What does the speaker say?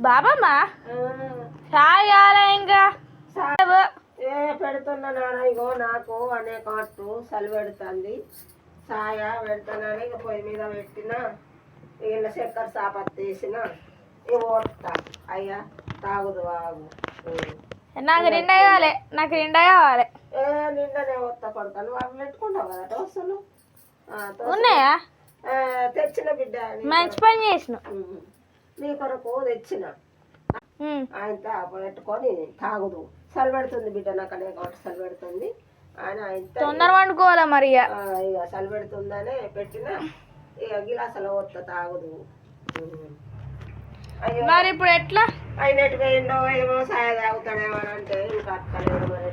బాబమ్మా చాయ్ కాలే ఇంకా పెడుతున్నా నాన్న. ఇగో నాకు అనేక అట్టు చలి పెడుతుంది. చాయ పెడతానని ఇక పొయ్యి మీద పెట్టిన. ఇళ్ళ చక్కెర సాపత్తి వేసిన. ఇక పోతా అయ్యా తాగుదు బాగు. నాకు నిండా కావాలి, నాకు నిండా కావాలి. నిండనే వస్తా కొడుకా. నువ్వు అవి పెట్టుకుంటావు కదా దోశలు ఉన్నాయా? తెచ్చిన బిడ్డ. మంచి పని చేసిన. నీ కొరకు తెచ్చిన. ఆయన పెట్టుకొని తాగుదు. చలి పెడుతుంది బిడ్డ. నాకు అనే కాబట్టి చలి పెడుతుంది ఆయన. ఆయన తొందర వండుకోవాలా మరి. ఇక చలి పెడుతుందనే పెట్టిన. ఇక గిలాసలో వస్తా తాగుదు. మరి ఇప్పుడు ఎట్లా? అయినట్టు పోయిండో ఏమో సాయ తాగుతాడేమో అని అంటే ఇంకా అక్కలేదు మరి.